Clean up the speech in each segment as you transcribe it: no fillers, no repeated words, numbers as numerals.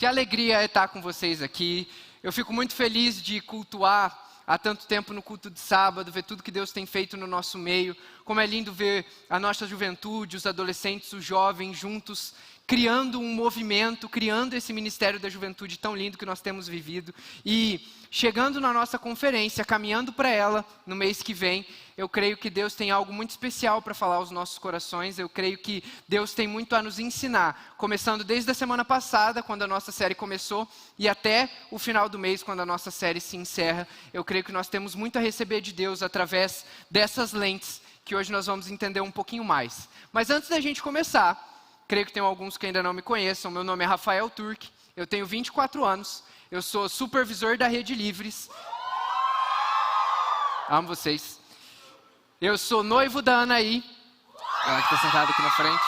Que alegria é estar com vocês aqui. Eu fico muito feliz de cultuar há tanto tempo no culto de sábado, ver tudo que Deus tem feito no nosso meio. Como é lindo ver a nossa juventude, os adolescentes, os jovens juntos, criando um movimento, criando esse ministério da juventude tão lindo que nós temos vivido. E chegando na nossa conferência, caminhando para ela no mês que vem, eu creio que Deus tem algo muito especial para falar aos nossos corações. Eu creio que Deus tem muito a nos ensinar, começando desde a semana passada, quando a nossa série começou, e até o final do mês, quando a nossa série se encerra. Eu creio que nós temos muito a receber de Deus através dessas lentes, que hoje nós vamos entender um pouquinho mais. Mas antes da gente começar, creio que tem alguns que ainda não me conheçam. Meu nome é Rafael Turk, eu tenho 24 anos, eu sou supervisor da Rede Livres. Amo vocês. Eu sou noivo da Anaí, ela que está sentada aqui na frente,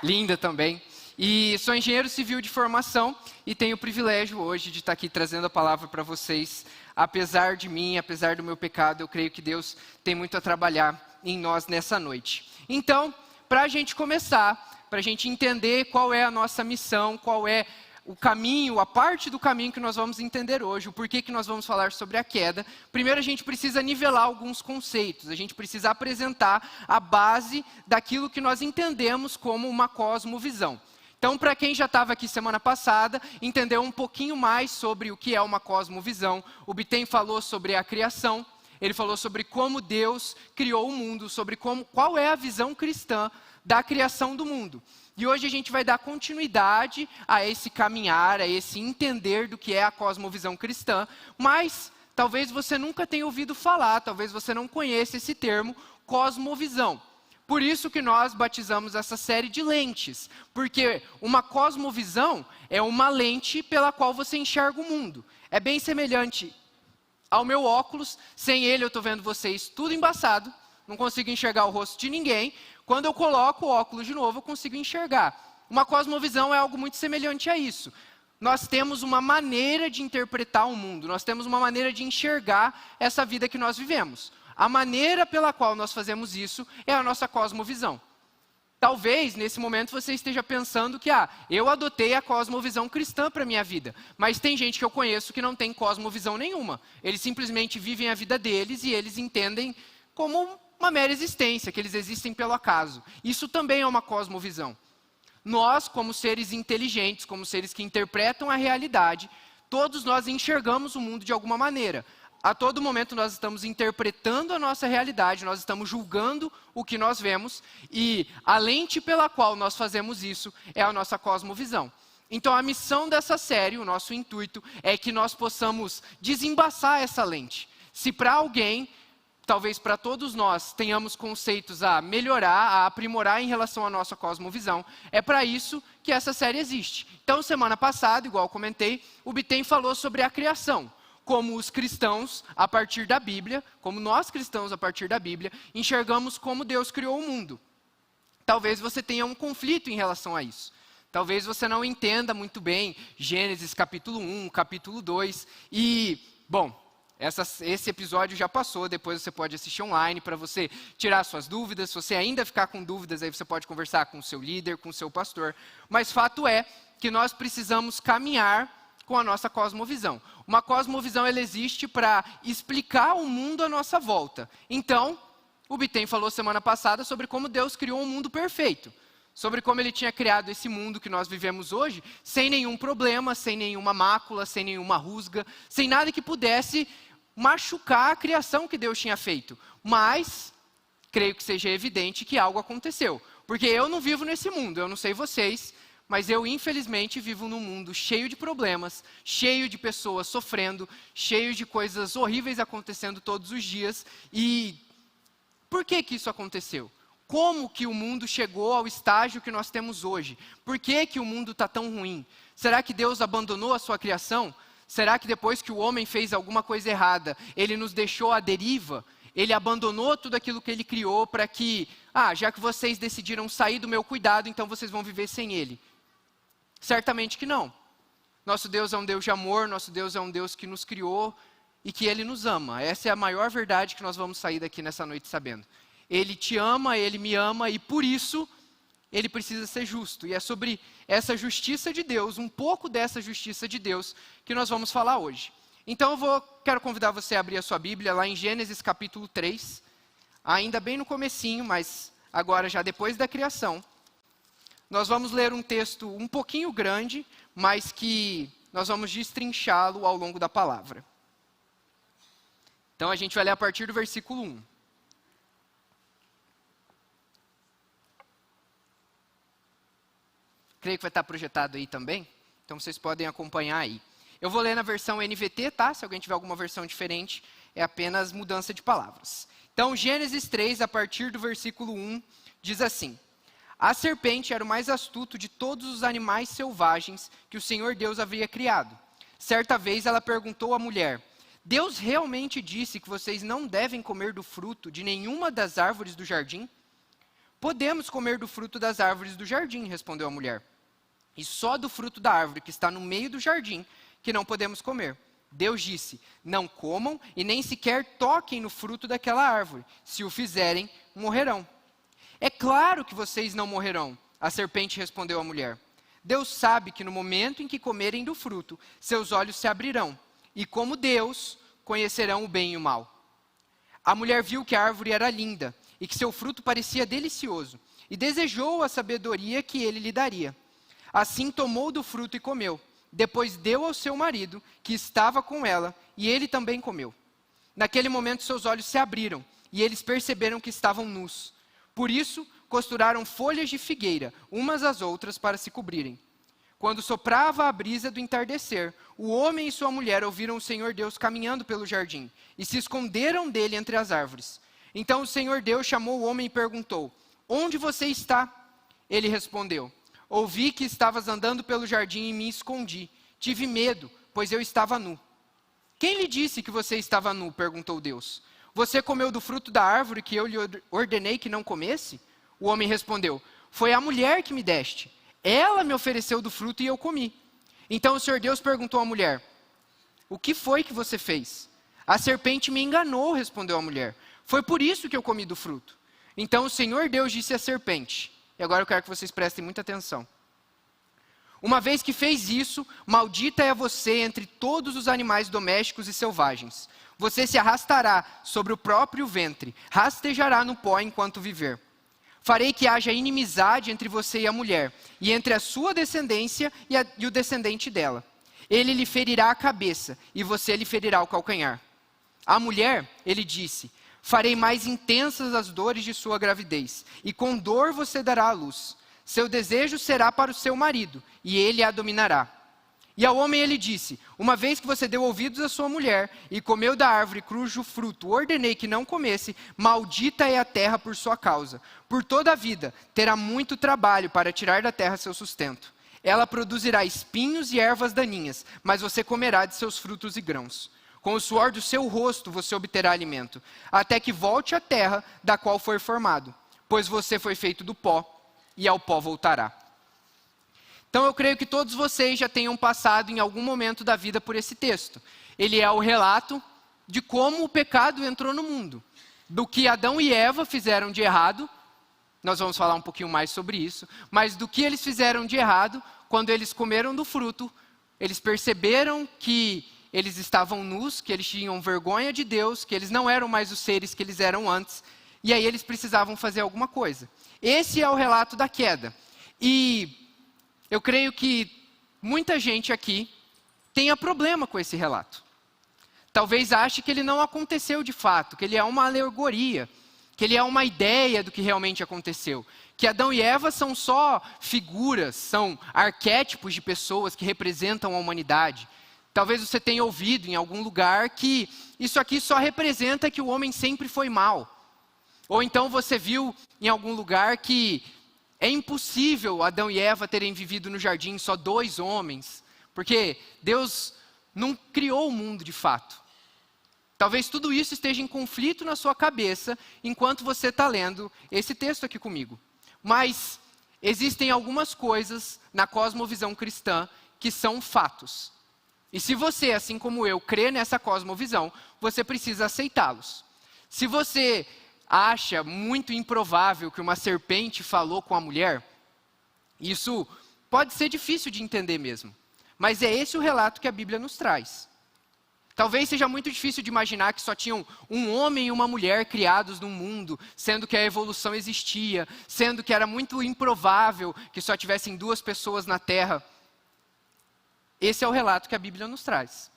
linda também. E sou engenheiro civil de formação e tenho o privilégio hoje de estar aqui trazendo a palavra para vocês. Apesar de mim, apesar do meu pecado, eu creio que Deus tem muito a trabalhar em nós nessa noite. Então, para a gente começar, para a gente entender qual é a nossa missão, qual é o caminho, a parte do caminho que nós vamos entender hoje, o porquê que nós vamos falar sobre a queda, primeiro a gente precisa nivelar alguns conceitos, a gente precisa apresentar a base daquilo que nós entendemos como uma cosmovisão. Então, para quem já estava aqui semana passada, entendeu um pouquinho mais sobre o que é uma cosmovisão. O Biten falou sobre a criação, ele falou sobre como Deus criou o mundo, sobre qual é a visão cristã da criação do mundo. E hoje a gente vai dar continuidade a esse caminhar, a esse entender do que é a cosmovisão cristã, mas talvez você nunca tenha ouvido falar, talvez você não conheça esse termo, cosmovisão. Por isso que nós batizamos essa série de lentes, porque uma cosmovisão é uma lente pela qual você enxerga o mundo. É bem semelhante ao meu óculos, sem ele eu estou vendo vocês tudo embaçado, não consigo enxergar o rosto de ninguém. Quando eu coloco o óculos de novo, eu consigo enxergar. Uma cosmovisão é algo muito semelhante a isso. Nós temos uma maneira de interpretar o mundo, nós temos uma maneira de enxergar essa vida que nós vivemos. A maneira pela qual nós fazemos isso é a nossa cosmovisão. Talvez, nesse momento, você esteja pensando que, eu adotei a cosmovisão cristã para a minha vida. Mas tem gente que eu conheço que não tem cosmovisão nenhuma. Eles simplesmente vivem a vida deles e eles entendem como uma mera existência, que eles existem pelo acaso. Isso também é uma cosmovisão. Nós, como seres inteligentes, como seres que interpretam a realidade, todos nós enxergamos o mundo de alguma maneira. A todo momento nós estamos interpretando a nossa realidade, nós estamos julgando o que nós vemos, e a lente pela qual nós fazemos isso é a nossa cosmovisão. Então a missão dessa série, o nosso intuito, é que nós possamos desembaçar essa lente. Se para alguém, talvez para todos nós, tenhamos conceitos a melhorar, a aprimorar em relação à nossa cosmovisão, é para isso que essa série existe. Então semana passada, igual eu comentei, o Biten falou sobre a criação. Como os cristãos, a partir da Bíblia, como nós cristãos, a partir da Bíblia, enxergamos como Deus criou o mundo. Talvez você tenha um conflito em relação a isso. Talvez você não entenda muito bem Gênesis capítulo 1, capítulo 2. E, bom, esse episódio já passou, depois você pode assistir online para você tirar suas dúvidas. Se você ainda ficar com dúvidas, aí você pode conversar com o seu líder, com o seu pastor. Mas fato é que nós precisamos caminhar com a nossa cosmovisão. Uma cosmovisão, ela existe para explicar o mundo à nossa volta. Então, o Biten falou semana passada sobre como Deus criou um mundo perfeito. Sobre como Ele tinha criado esse mundo que nós vivemos hoje, sem nenhum problema, sem nenhuma mácula, sem nenhuma rusga, sem nada que pudesse machucar a criação que Deus tinha feito. Mas, creio que seja evidente que algo aconteceu. Porque eu não vivo nesse mundo, eu não sei vocês, mas eu, infelizmente, vivo num mundo cheio de problemas, cheio de pessoas sofrendo, cheio de coisas horríveis acontecendo todos os dias. E por que isso aconteceu? Como que o mundo chegou ao estágio que nós temos hoje? Por que o mundo está tão ruim? Será que Deus abandonou a sua criação? Será que depois que o homem fez alguma coisa errada, ele nos deixou à deriva? Ele abandonou tudo aquilo que ele criou para que, já que vocês decidiram sair do meu cuidado, então vocês vão viver sem ele? Certamente que não. Nosso Deus é um Deus de amor, nosso Deus é um Deus que nos criou e que Ele nos ama. Essa é a maior verdade que nós vamos sair daqui nessa noite sabendo. Ele te ama, Ele me ama e por isso ele precisa ser justo. E é sobre essa justiça de Deus, um pouco dessa justiça de Deus, que nós vamos falar hoje. Então quero convidar você a abrir a sua Bíblia lá em Gênesis capítulo 3, ainda bem no comecinho, mas agora já depois da criação. Nós vamos ler um texto um pouquinho grande, mas que nós vamos destrinchá-lo ao longo da palavra. Então a gente vai ler a partir do versículo 1. Creio que vai estar projetado aí também, então vocês podem acompanhar aí. Eu vou ler na versão NVT, tá? Se alguém tiver alguma versão diferente, é apenas mudança de palavras. Então, Gênesis 3, a partir do versículo 1, diz assim: A serpente era o mais astuto de todos os animais selvagens que o Senhor Deus havia criado. Certa vez ela perguntou à mulher: Deus realmente disse que vocês não devem comer do fruto de nenhuma das árvores do jardim? Podemos comer do fruto das árvores do jardim, respondeu a mulher. E só do fruto da árvore que está no meio do jardim que não podemos comer. Deus disse: não comam e nem sequer toquem no fruto daquela árvore. Se o fizerem, morrerão. É claro que vocês não morrerão, a serpente respondeu à mulher. Deus sabe que no momento em que comerem do fruto, seus olhos se abrirão, e como Deus, conhecerão o bem e o mal. A mulher viu que a árvore era linda, e que seu fruto parecia delicioso, e desejou a sabedoria que ele lhe daria. Assim tomou do fruto e comeu. Depois deu ao seu marido, que estava com ela, e ele também comeu. Naquele momento seus olhos se abriram, e eles perceberam que estavam nus. Por isso, costuraram folhas de figueira, umas às outras, para se cobrirem. Quando soprava a brisa do entardecer, o homem e sua mulher ouviram o Senhor Deus caminhando pelo jardim, e se esconderam dele entre as árvores. Então o Senhor Deus chamou o homem e perguntou: onde você está? Ele respondeu: ouvi que estavas andando pelo jardim e me escondi. Tive medo, pois eu estava nu. Quem lhe disse que você estava nu? Perguntou Deus. Você comeu do fruto da árvore que eu lhe ordenei que não comesse? O homem respondeu: foi a mulher que me deste. Ela me ofereceu do fruto e eu comi. Então o Senhor Deus perguntou à mulher: o que foi que você fez? A serpente me enganou, respondeu a mulher. Foi por isso que eu comi do fruto. Então o Senhor Deus disse à serpente, e agora eu quero que vocês prestem muita atenção. Uma vez que fez isso, maldita é você entre todos os animais domésticos e selvagens. Você se arrastará sobre o próprio ventre, rastejará no pó enquanto viver. Farei que haja inimizade entre você e a mulher, e entre a sua descendência e o descendente dela. Ele lhe ferirá a cabeça, e você lhe ferirá o calcanhar. A mulher, ele disse: farei mais intensas as dores de sua gravidez, e com dor você dará à luz. Seu desejo será para o seu marido, e ele a dominará. E ao homem ele disse: uma vez que você deu ouvidos à sua mulher, e comeu da árvore cujo fruto ordenei que não comesse, maldita é a terra por sua causa. Por toda a vida terá muito trabalho para tirar da terra seu sustento. Ela produzirá espinhos e ervas daninhas, mas você comerá de seus frutos e grãos. Com o suor do seu rosto você obterá alimento, até que volte à terra da qual foi formado, pois você foi feito do pó, e ao pó voltará. Então eu creio que todos vocês já tenham passado em algum momento da vida por esse texto. Ele é o relato de como o pecado entrou no mundo, do que Adão e Eva fizeram de errado. Nós vamos falar um pouquinho mais sobre isso, mas do que eles fizeram de errado quando eles comeram do fruto, eles perceberam que eles estavam nus, que eles tinham vergonha de Deus, que eles não eram mais os seres que eles eram antes, e aí eles precisavam fazer alguma coisa. Esse é o relato da queda. E eu creio que muita gente aqui tenha problema com esse relato. Talvez ache que ele não aconteceu de fato, que ele é uma alegoria, que ele é uma ideia do que realmente aconteceu. Que Adão e Eva são só figuras, são arquétipos de pessoas que representam a humanidade. Talvez você tenha ouvido em algum lugar que isso aqui só representa que o homem sempre foi mau. Ou então você viu em algum lugar que é impossível Adão e Eva terem vivido no jardim só 2 homens, porque Deus não criou o mundo de fato. Talvez tudo isso esteja em conflito na sua cabeça enquanto você está lendo esse texto aqui comigo. Mas existem algumas coisas na cosmovisão cristã que são fatos. E se você, assim como eu, crê nessa cosmovisão, você precisa aceitá-los. Se você acha muito improvável que uma serpente falou com a mulher, Isso pode ser difícil de entender mesmo, mas é esse o relato que a Bíblia nos traz. Talvez seja muito difícil de imaginar que só tinham um homem e uma mulher criados no mundo, sendo que a evolução existia, sendo que era muito improvável que só tivessem 2 pessoas na Terra. Esse é o relato que a Bíblia nos traz.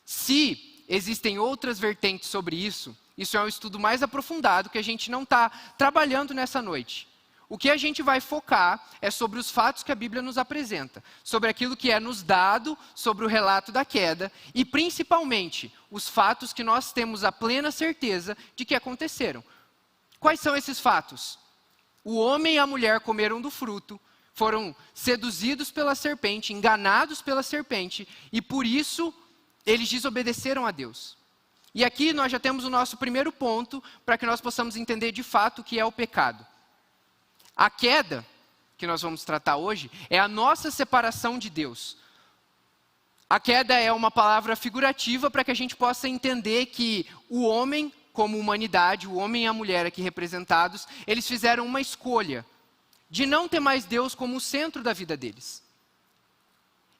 Se existem outras vertentes sobre isso, isso é um estudo mais aprofundado que a gente não está trabalhando nessa noite. O que a gente vai focar é sobre os fatos que a Bíblia nos apresenta, sobre aquilo que é nos dado, sobre o relato da queda e, principalmente, os fatos que nós temos a plena certeza de que aconteceram. Quais são esses fatos? O homem e a mulher comeram do fruto, foram seduzidos pela serpente, enganados pela serpente, e por isso eles desobedeceram a Deus. E aqui nós já temos o nosso primeiro ponto para que nós possamos entender de fato o que é o pecado. A queda, que nós vamos tratar hoje, é a nossa separação de Deus. A queda é uma palavra figurativa para que a gente possa entender que o homem, como humanidade, o homem e a mulher aqui representados, eles fizeram uma escolha de não ter mais Deus como o centro da vida deles.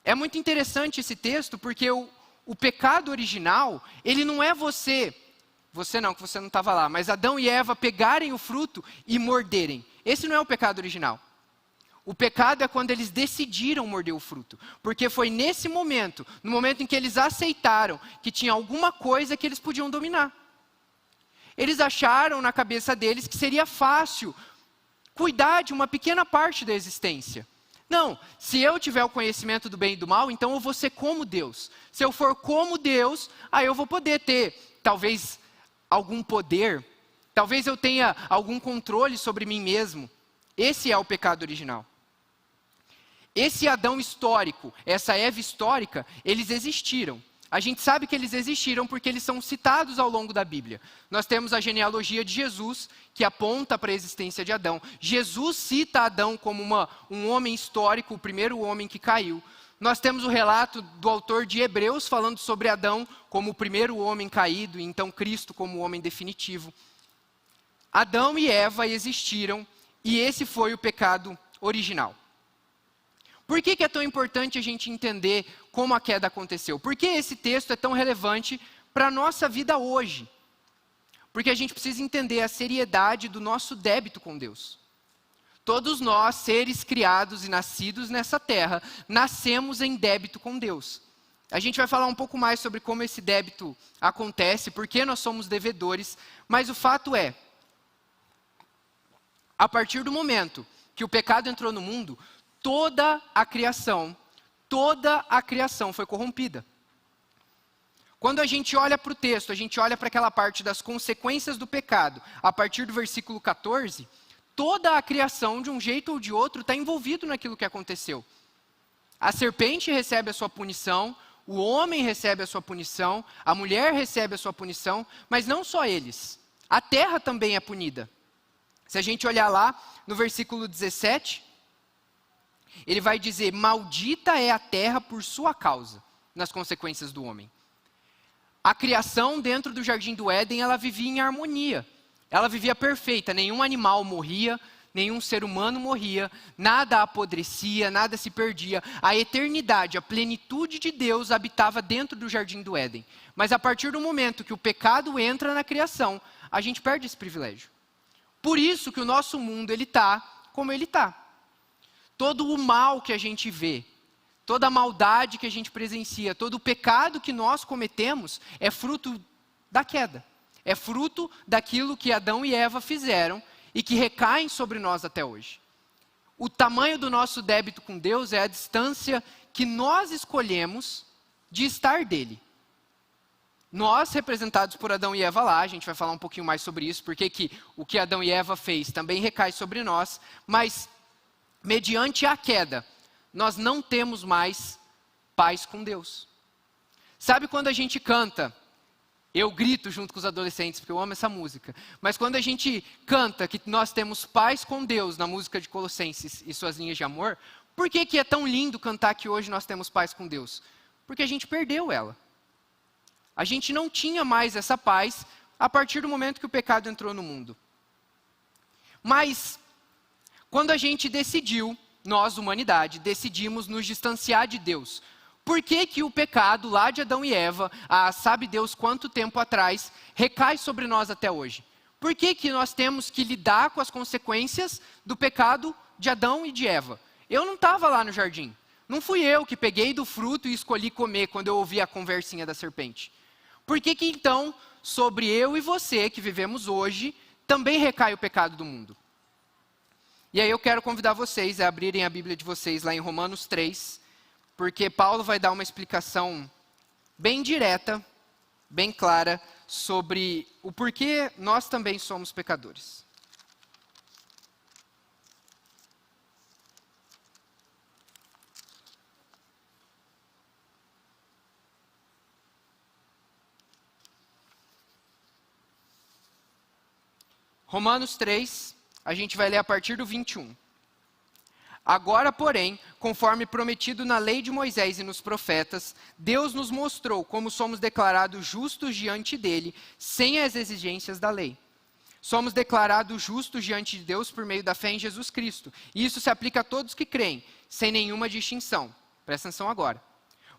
É muito interessante esse texto porque o pecado original, ele não é você não, que você não estava lá, mas Adão e Eva pegarem o fruto e morderem. Esse não é o pecado original. O pecado é quando eles decidiram morder o fruto. Porque foi nesse momento, no momento em que eles aceitaram que tinha alguma coisa que eles podiam dominar. Eles acharam na cabeça deles que seria fácil cuidar de uma pequena parte da existência. Não, se eu tiver o conhecimento do bem e do mal, então eu vou ser como Deus. Se eu for como Deus, aí eu vou poder ter, talvez, algum poder, talvez eu tenha algum controle sobre mim mesmo. Esse é o pecado original. Esse Adão histórico, essa Eva histórica, eles existiram. A gente sabe que eles existiram porque eles são citados ao longo da Bíblia. Nós temos a genealogia de Jesus, que aponta para a existência de Adão. Jesus cita Adão como um homem histórico, o primeiro homem que caiu. Nós temos o relato do autor de Hebreus falando sobre Adão como o primeiro homem caído, e então Cristo como o homem definitivo. Adão e Eva existiram, e esse foi o pecado original. Por que é tão importante a gente entender como a queda aconteceu? Por que esse texto é tão relevante para a nossa vida hoje? Porque a gente precisa entender a seriedade do nosso débito com Deus. Todos nós, seres criados e nascidos nessa terra, nascemos em débito com Deus. A gente vai falar um pouco mais sobre como esse débito acontece, por que nós somos devedores, mas o fato é, a partir do momento que o pecado entrou no mundo, toda a criação foi corrompida. Quando a gente olha para o texto, a gente olha para aquela parte das consequências do pecado, a partir do versículo 14, toda a criação, de um jeito ou de outro, está envolvido naquilo que aconteceu. A serpente recebe a sua punição, o homem recebe a sua punição, a mulher recebe a sua punição, mas não só eles. A terra também é punida. Se a gente olhar lá no versículo 17, ele vai dizer, maldita é a terra por sua causa, nas consequências do homem. A criação dentro do jardim do Éden, ela vivia em harmonia. Ela vivia perfeita, nenhum animal morria, nenhum ser humano morria, nada apodrecia, nada se perdia. A eternidade, a plenitude de Deus habitava dentro do jardim do Éden. Mas a partir do momento que o pecado entra na criação, a gente perde esse privilégio. Por isso que o nosso mundo, ele está como ele está. Todo o mal que a gente vê, toda a maldade que a gente presencia, todo o pecado que nós cometemos é fruto da queda. É fruto daquilo que Adão e Eva fizeram e que recaem sobre nós até hoje. O tamanho do nosso débito com Deus é a distância que nós escolhemos de estar dele. Nós, representados por Adão e Eva lá, a gente vai falar um pouquinho mais sobre isso, porque o que Adão e Eva fez também recai sobre nós, mas mediante a queda, nós não temos mais paz com Deus. Sabe quando a gente canta? Eu grito junto com os adolescentes, porque eu amo essa música. Mas quando a gente canta que nós temos paz com Deus, na música de Colossenses e suas linhas de amor, por que é tão lindo cantar que hoje nós temos paz com Deus? Porque a gente perdeu ela. A gente não tinha mais essa paz a partir do momento que o pecado entrou no mundo. Mas, quando a gente decidiu nós, humanidade, decidimos nos distanciar de Deus? Por que que o pecado lá de Adão e Eva, há sabe Deus quanto tempo atrás, recai sobre nós até hoje? Por que que nós temos que lidar com as consequências do pecado de Adão e de Eva? Eu não estava lá no jardim. Não fui eu que peguei do fruto e escolhi comer quando eu ouvi a conversinha da serpente. Por que que então, sobre eu e você que vivemos hoje, também recai o pecado do mundo? E aí eu quero convidar vocês a abrirem a Bíblia de vocês lá em Romanos 3, porque Paulo vai dar uma explicação bem direta, bem clara, sobre o porquê nós também somos pecadores. Romanos 3, a gente vai ler a partir do 21. Agora, porém, conforme prometido na lei de Moisés e nos profetas, Deus nos mostrou como somos declarados justos diante dele, sem as exigências da lei. Somos declarados justos diante de Deus por meio da fé em Jesus Cristo. E isso se aplica a todos que creem, sem nenhuma distinção. Presta atenção agora.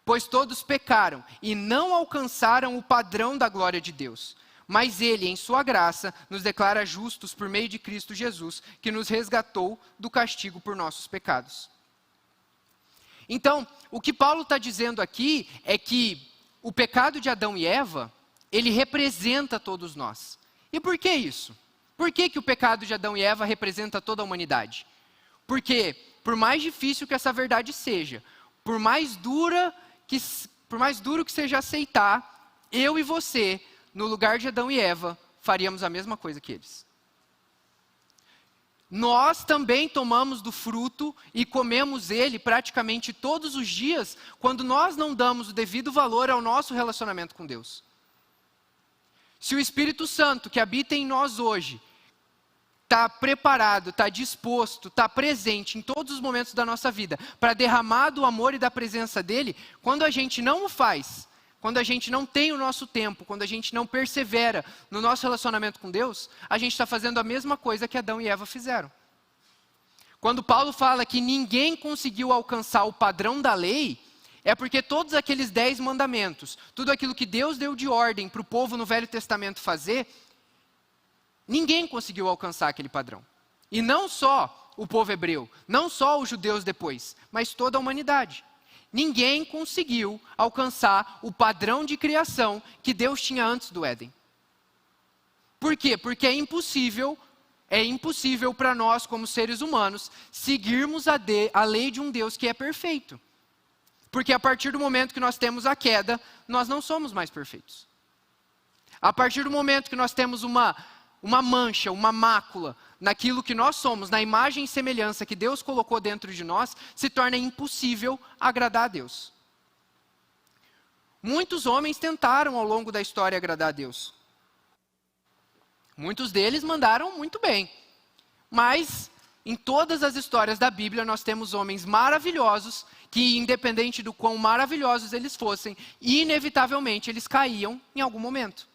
Pois todos pecaram e não alcançaram o padrão da glória de Deus. Mas Ele, em sua graça, nos declara justos por meio de Cristo Jesus, que nos resgatou do castigo por nossos pecados. Então, o que Paulo está dizendo aqui é que o pecado de Adão e Eva, ele representa todos nós. E por que isso? Por que que o pecado de Adão e Eva representa toda a humanidade? Porque, por mais difícil que essa verdade seja, por mais duro que seja aceitar, eu e você, no lugar de Adão e Eva, faríamos a mesma coisa que eles. Nós também tomamos do fruto e comemos ele praticamente todos os dias, quando nós não damos o devido valor ao nosso relacionamento com Deus. Se o Espírito Santo que habita em nós hoje está preparado, está disposto, está presente em todos os momentos da nossa vida para derramar do amor e da presença dele, quando a gente não o faz, quando a gente não tem o nosso tempo, quando a gente não persevera no nosso relacionamento com Deus, a gente está fazendo a mesma coisa que Adão e Eva fizeram. Quando Paulo fala que ninguém conseguiu alcançar o padrão da lei, é porque todos aqueles 10 mandamentos, tudo aquilo que Deus deu de ordem para o povo no Velho Testamento fazer, ninguém conseguiu alcançar aquele padrão. E não só o povo hebreu, não só os judeus depois, mas toda a humanidade. Ninguém conseguiu alcançar o padrão de criação que Deus tinha antes do Éden. Por quê? Porque é impossível para nós, como seres humanos, seguirmos a lei de um Deus que é perfeito. Porque a partir do momento que nós temos a queda, nós não somos mais perfeitos. A partir do momento que nós temos uma mancha, uma mácula, naquilo que nós somos, na imagem e semelhança que Deus colocou dentro de nós, se torna impossível agradar a Deus. Muitos homens tentaram ao longo da história agradar a Deus. Muitos deles mandaram muito bem. Mas, em todas as histórias da Bíblia, nós temos homens maravilhosos que, independente do quão maravilhosos eles fossem, inevitavelmente eles caíam em algum momento.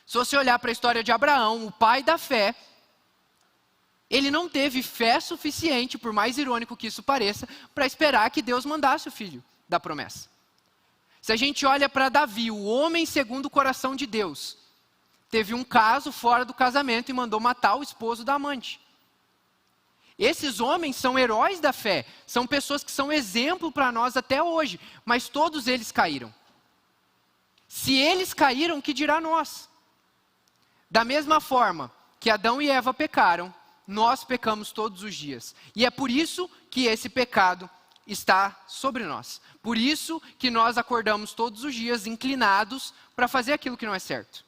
Se você olhar para a história de Abraão, o pai da fé, ele não teve fé suficiente, por mais irônico que isso pareça, para esperar que Deus mandasse o filho da promessa. Se a gente olha para Davi, o homem segundo o coração de Deus, teve um caso fora do casamento e mandou matar o esposo da amante. Esses homens são heróis da fé, são pessoas que são exemplo para nós até hoje, mas todos eles caíram. Se eles caíram, que dirá nós? Da mesma forma que Adão e Eva pecaram, nós pecamos todos os dias. E é por isso que esse pecado está sobre nós. Por isso que nós acordamos todos os dias inclinados para fazer aquilo que não é certo.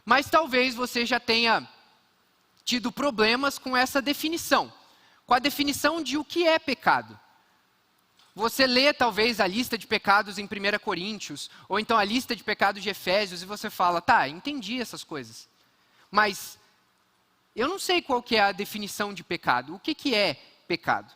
Mas talvez você já tenha tido problemas com essa definição. Com a definição de o que é pecado. Você lê talvez a lista de pecados em 1 Coríntios, ou então a lista de pecados de Efésios, e você fala, tá, entendi essas coisas. Mas eu não sei qual que é a definição de pecado. O que é pecado?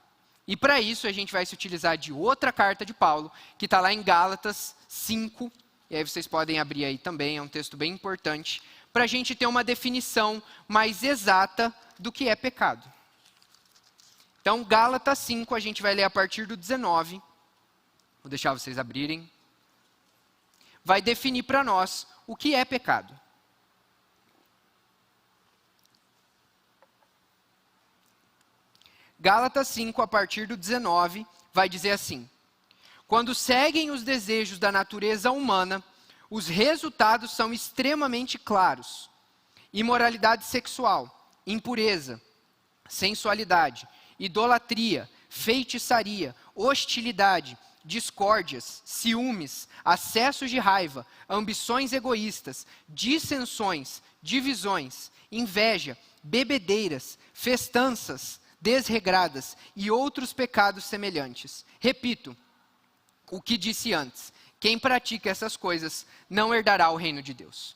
E para isso a gente vai se utilizar de outra carta de Paulo, que está lá em Gálatas 5, e aí vocês podem abrir aí também, é um texto bem importante, para a gente ter uma definição mais exata do que é pecado. Então, Gálatas 5, a gente vai ler a partir do 19. Vou deixar vocês abrirem. Vai definir para nós o que é pecado. Gálatas 5, a partir do 19, vai dizer assim: quando seguem os desejos da natureza humana, os resultados são extremamente claros: imoralidade sexual, impureza, sensualidade, idolatria, feitiçaria, hostilidade, discórdias, ciúmes, acessos de raiva, ambições egoístas, dissensões, divisões, inveja, bebedeiras, festanças desregradas e outros pecados semelhantes. Repito o que disse antes: quem pratica essas coisas não herdará o reino de Deus.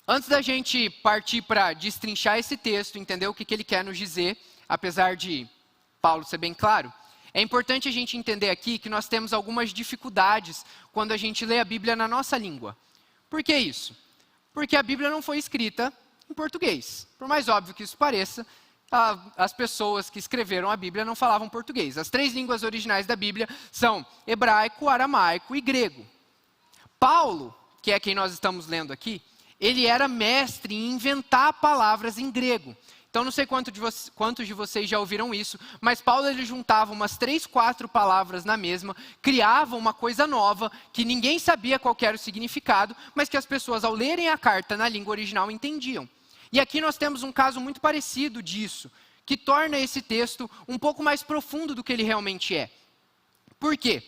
Antes da gente partir para destrinchar esse texto, entender o que ele quer nos dizer, apesar de Paulo ser bem claro, é importante a gente entender aqui que nós temos algumas dificuldades quando a gente lê a Bíblia na nossa língua. Por que isso? Porque a Bíblia não foi escrita em português. Por mais óbvio que isso pareça, as pessoas que escreveram a Bíblia não falavam português. As 3 línguas originais da Bíblia são hebraico, aramaico e grego. Paulo, que é quem nós estamos lendo aqui, ele era mestre em inventar palavras em grego. Então, não sei quantos de vocês já ouviram isso, mas Paulo ele juntava umas 3, 4 palavras na mesma, criava uma coisa nova, que ninguém sabia qual era o significado, mas que as pessoas, ao lerem a carta na língua original, entendiam. E aqui nós temos um caso muito parecido disso, que torna esse texto um pouco mais profundo do que ele realmente é. Por quê?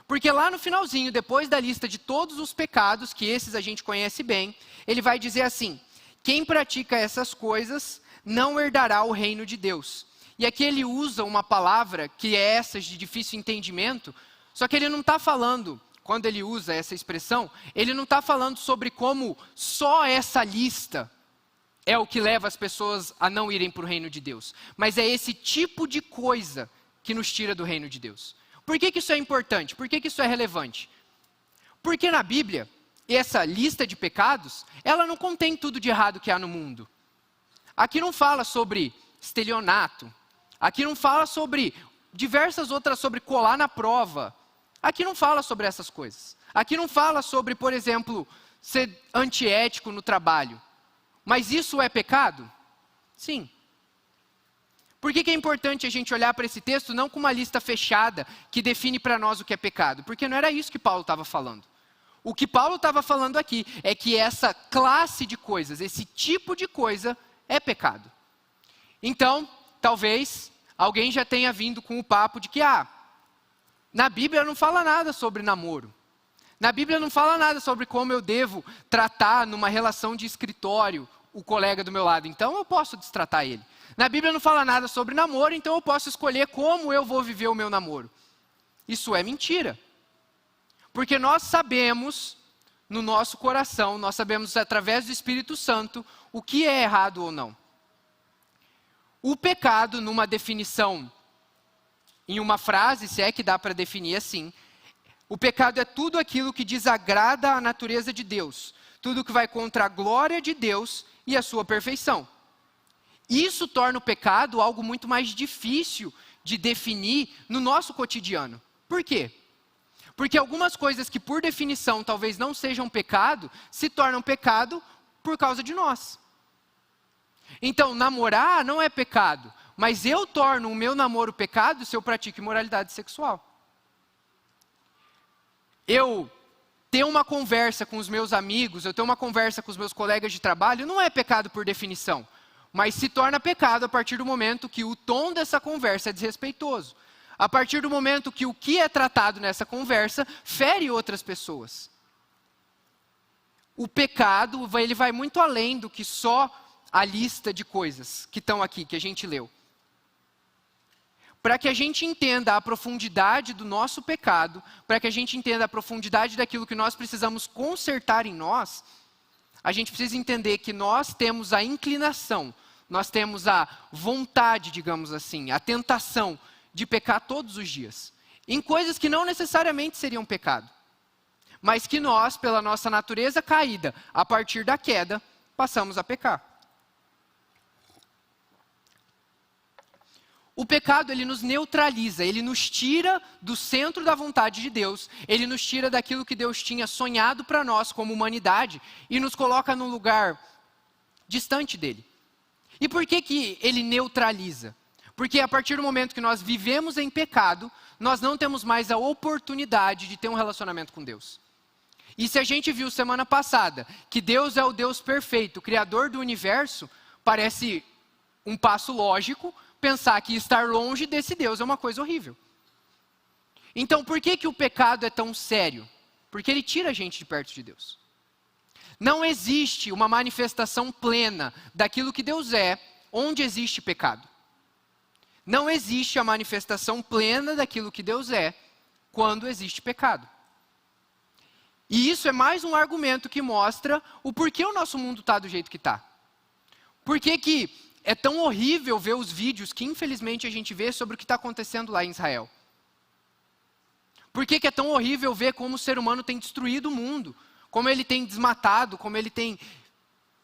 Porque lá no finalzinho, depois da lista de todos os pecados, que esses a gente conhece bem, ele vai dizer assim: quem pratica essas coisas não herdará o reino de Deus. E aqui ele usa uma palavra que é essa de difícil entendimento, só que ele não está falando, quando ele usa essa expressão, ele não está falando sobre como só essa lista é o que leva as pessoas a não irem para o reino de Deus. Mas é esse tipo de coisa que nos tira do reino de Deus. Por que isso é importante? Por que isso é relevante? Porque na Bíblia, essa lista de pecados, ela não contém tudo de errado que há no mundo. Aqui não fala sobre estelionato. Aqui não fala sobre diversas outras, sobre colar na prova. Aqui não fala sobre essas coisas. Aqui não fala sobre, por exemplo, ser antiético no trabalho. Mas isso é pecado? Sim. Por que é importante a gente olhar para esse texto não com uma lista fechada que define para nós o que é pecado? Porque não era isso que Paulo estava falando. O que Paulo estava falando aqui é que essa classe de coisas, esse tipo de coisa é pecado. Então, talvez alguém já tenha vindo com o papo de que, na Bíblia não fala nada sobre namoro. Na Bíblia não fala nada sobre como eu devo tratar numa relação de escritório o colega do meu lado, então eu posso destratar ele. Na Bíblia não fala nada sobre namoro, então eu posso escolher como eu vou viver o meu namoro. Isso é mentira. Porque nós sabemos, no nosso coração, nós sabemos através do Espírito Santo, o que é errado ou não. O pecado, numa definição, em uma frase, se é que dá para definir assim, o pecado é tudo aquilo que desagrada a natureza de Deus, tudo que vai contra a glória de Deus e a sua perfeição. Isso torna o pecado algo muito mais difícil de definir no nosso cotidiano. Por quê? Porque algumas coisas que por definição talvez não sejam pecado, se tornam pecado por causa de nós. Então, namorar não é pecado, mas eu torno o meu namoro pecado se eu pratico imoralidade sexual. Eu ter uma conversa com os meus amigos, eu ter uma conversa com os meus colegas de trabalho, não é pecado por definição, mas se torna pecado a partir do momento que o tom dessa conversa é desrespeitoso. A partir do momento que o que é tratado nessa conversa fere outras pessoas. O pecado, ele vai muito além do que só a lista de coisas que estão aqui, que a gente leu. Para que a gente entenda a profundidade do nosso pecado, para que a gente entenda a profundidade daquilo que nós precisamos consertar em nós, a gente precisa entender que nós temos a inclinação, nós temos a vontade, digamos assim, a tentação de pecar todos os dias, em coisas que não necessariamente seriam pecado, mas que nós, pela nossa natureza caída, a partir da queda, passamos a pecar. O pecado, ele nos neutraliza, ele nos tira do centro da vontade de Deus, ele nos tira daquilo que Deus tinha sonhado para nós como humanidade e nos coloca num lugar distante dele. E por que ele neutraliza? Porque a partir do momento que nós vivemos em pecado, nós não temos mais a oportunidade de ter um relacionamento com Deus. E se a gente viu semana passada que Deus é o Deus perfeito, o Criador do universo, parece um passo lógico pensar que estar longe desse Deus é uma coisa horrível. Então, por que o pecado é tão sério? Porque ele tira a gente de perto de Deus. Não existe uma manifestação plena daquilo que Deus é, onde existe pecado. Não existe a manifestação plena daquilo que Deus é, quando existe pecado. E isso é mais um argumento que mostra o porquê o nosso mundo está do jeito que está. Por que é tão horrível ver os vídeos que infelizmente a gente vê sobre o que está acontecendo lá em Israel? Por que é tão horrível ver como o ser humano tem destruído o mundo? Como ele tem desmatado, como ele tem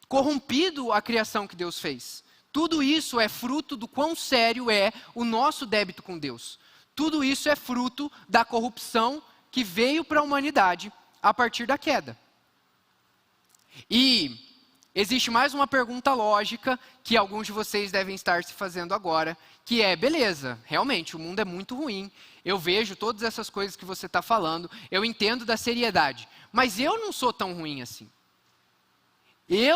corrompido a criação que Deus fez? Tudo isso é fruto do quão sério é o nosso débito com Deus. Tudo isso é fruto da corrupção que veio para a humanidade a partir da queda. E existe mais uma pergunta lógica que alguns de vocês devem estar se fazendo agora, que é, beleza, realmente o mundo é muito ruim, eu vejo todas essas coisas que você está falando, eu entendo da seriedade, mas eu não sou tão ruim assim.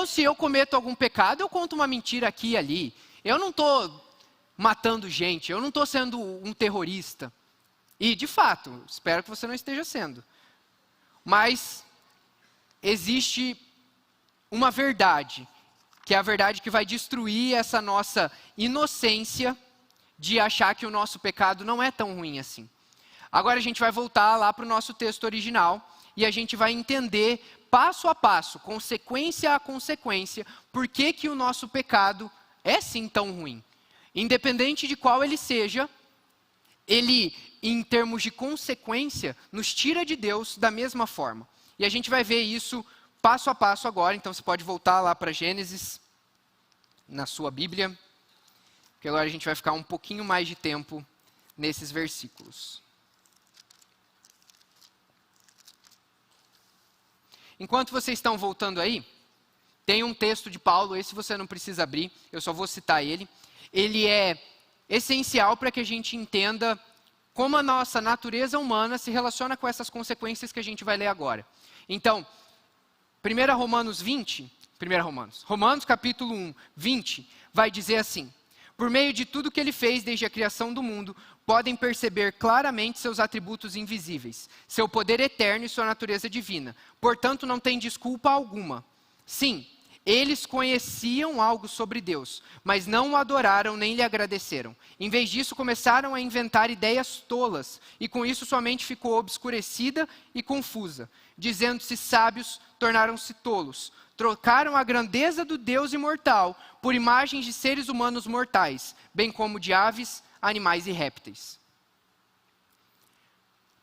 Se eu cometo algum pecado, eu conto uma mentira aqui e ali, eu não estou matando gente, eu não estou sendo um terrorista. E, de fato, espero que você não esteja sendo. Mas existe uma verdade, que é a verdade que vai destruir essa nossa inocência de achar que o nosso pecado não é tão ruim assim. Agora a gente vai voltar lá para o nosso texto original e a gente vai entender passo a passo, consequência a consequência, por que o nosso pecado é sim tão ruim. Independente de qual ele seja, ele, em termos de consequência, nos tira de Deus da mesma forma. E a gente vai ver isso passo a passo agora, então você pode voltar lá para Gênesis, na sua Bíblia, porque agora a gente vai ficar um pouquinho mais de tempo nesses versículos. Enquanto vocês estão voltando aí, tem um texto de Paulo, esse você não precisa abrir, eu só vou citar ele. Ele é essencial para que a gente entenda como a nossa natureza humana se relaciona com essas consequências que a gente vai ler agora. Então, Romanos capítulo 1, 20, vai dizer assim: por meio de tudo que ele fez desde a criação do mundo, podem perceber claramente seus atributos invisíveis, seu poder eterno e sua natureza divina. Portanto, não tem desculpa alguma. Sim, eles conheciam algo sobre Deus, mas não o adoraram nem lhe agradeceram. Em vez disso, começaram a inventar ideias tolas, e com isso sua mente ficou obscurecida e confusa. Dizendo-se sábios, tornaram-se tolos. Trocaram a grandeza do Deus imortal por imagens de seres humanos mortais, bem como de aves, animais e répteis.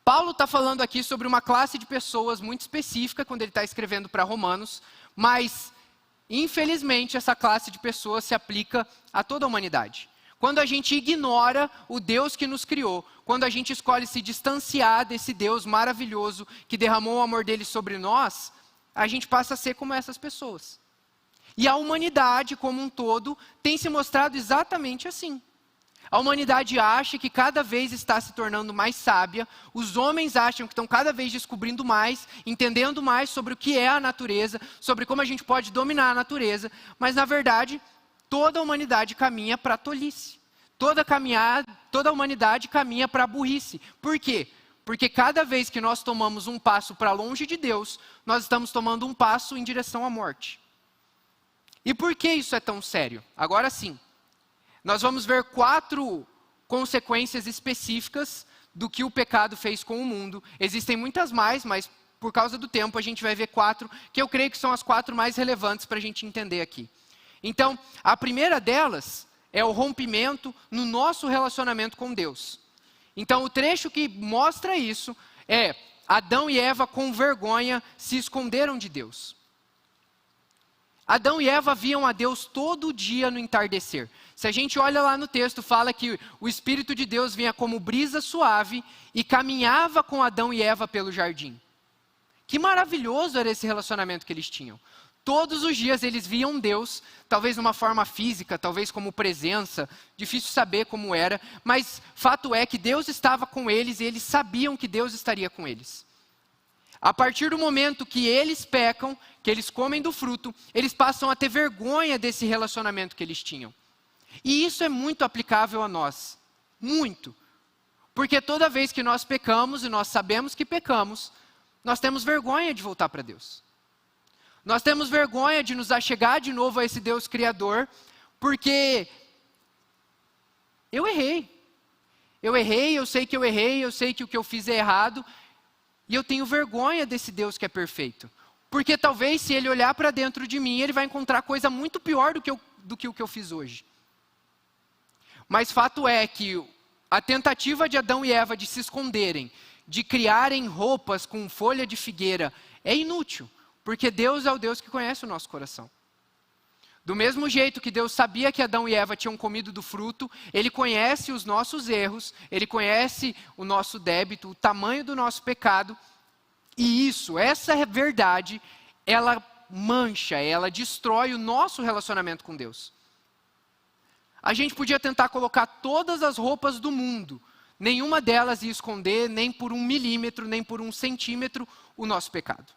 Paulo está falando aqui sobre uma classe de pessoas muito específica quando ele está escrevendo para Romanos, mas infelizmente essa classe de pessoas se aplica a toda a humanidade. Quando a gente ignora o Deus que nos criou, quando a gente escolhe se distanciar desse Deus maravilhoso que derramou o amor dele sobre nós, a gente passa a ser como essas pessoas. E a humanidade como um todo tem se mostrado exatamente assim. A humanidade acha que cada vez está se tornando mais sábia, os homens acham que estão cada vez descobrindo mais, entendendo mais sobre o que é a natureza, sobre como a gente pode dominar a natureza, mas na verdade, toda a humanidade caminha para a tolice. Toda a humanidade caminha para a burrice. Por quê? Porque cada vez que nós tomamos um passo para longe de Deus, nós estamos tomando um passo em direção à morte. E por que isso é tão sério? Agora sim, nós vamos ver 4 consequências específicas do que o pecado fez com o mundo. Existem muitas mais, mas por causa do tempo a gente vai ver 4, que eu creio que são as 4 mais relevantes para a gente entender aqui. Então, a primeira delas é o rompimento no nosso relacionamento com Deus. Então, o trecho que mostra isso é: Adão e Eva, com vergonha, se esconderam de Deus. Adão e Eva viam a Deus todo dia no entardecer. Se a gente olha lá no texto, fala que o Espírito de Deus vinha como brisa suave e caminhava com Adão e Eva pelo jardim. Que maravilhoso era esse relacionamento que eles tinham. Todos os dias eles viam Deus, talvez de uma forma física, talvez como presença, difícil saber como era, mas fato é que Deus estava com eles e eles sabiam que Deus estaria com eles. A partir do momento que eles pecam, que eles comem do fruto, eles passam a ter vergonha desse relacionamento que eles tinham. E isso é muito aplicável a nós, muito. Porque toda vez que nós pecamos e nós sabemos que pecamos, nós temos vergonha de voltar para Deus. Nós temos vergonha de nos achegar de novo a esse Deus Criador, porque eu errei. Eu sei que eu errei, eu sei que o que eu fiz é errado, e eu tenho vergonha desse Deus que é perfeito. Porque talvez se ele olhar para dentro de mim, ele vai encontrar coisa muito pior do que o que eu fiz hoje. Mas fato é que a tentativa de Adão e Eva de se esconderem, de criarem roupas com folha de figueira, é inútil. Porque Deus é o Deus que conhece o nosso coração. Do mesmo jeito que Deus sabia que Adão e Eva tinham comido do fruto, Ele conhece os nossos erros, Ele conhece o nosso débito, o tamanho do nosso pecado. E essa verdade, ela mancha, ela destrói o nosso relacionamento com Deus. A gente podia tentar colocar todas as roupas do mundo, nenhuma delas ia esconder, nem por 1 milímetro, nem por 1 centímetro, o nosso pecado.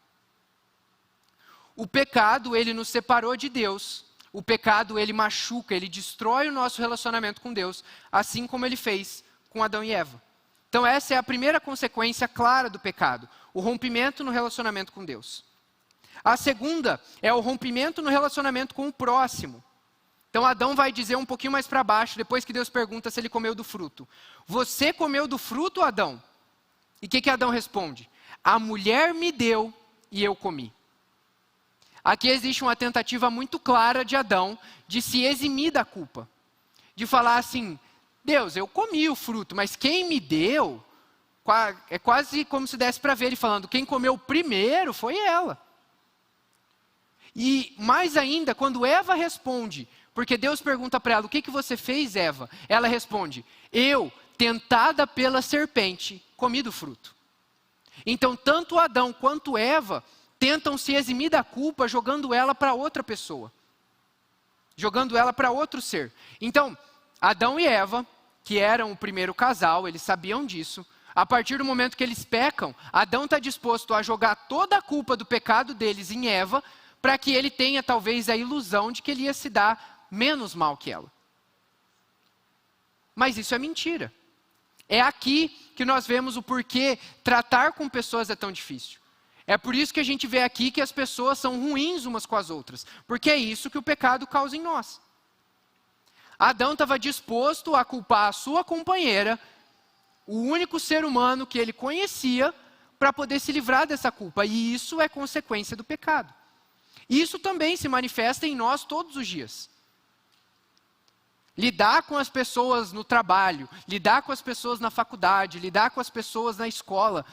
O pecado, ele nos separou de Deus. O pecado, ele machuca, ele destrói o nosso relacionamento com Deus, assim como ele fez com Adão e Eva. Então essa é a primeira consequência clara do pecado, o rompimento no relacionamento com Deus. A segunda é o rompimento no relacionamento com o próximo. Então Adão vai dizer um pouquinho mais para baixo, depois que Deus pergunta se ele comeu do fruto. Você comeu do fruto, Adão? E o que Adão responde? A mulher me deu e eu comi. Aqui existe uma tentativa muito clara de Adão de se eximir da culpa. De falar assim, Deus, eu comi o fruto, mas quem me deu, é quase como se desse para ver ele falando, quem comeu primeiro foi ela. E mais ainda, quando Eva responde, porque Deus pergunta para ela, o que você fez, Eva? Ela responde, eu, tentada pela serpente, comi do fruto. Então, tanto Adão quanto Eva tentam se eximir da culpa jogando ela para outra pessoa. Jogando ela para outro ser. Então, Adão e Eva, que eram o primeiro casal, eles sabiam disso. A partir do momento que eles pecam, Adão está disposto a jogar toda a culpa do pecado deles em Eva, para que ele tenha talvez a ilusão de que ele ia se dar menos mal que ela. Mas isso é mentira. É aqui que nós vemos o porquê tratar com pessoas é tão difícil. É por isso que a gente vê aqui que as pessoas são ruins umas com as outras. Porque é isso que o pecado causa em nós. Adão estava disposto a culpar a sua companheira, o único ser humano que ele conhecia, para poder se livrar dessa culpa. E isso é consequência do pecado. Isso também se manifesta em nós todos os dias. Lidar com as pessoas no trabalho, lidar com as pessoas na faculdade, lidar com as pessoas na escola.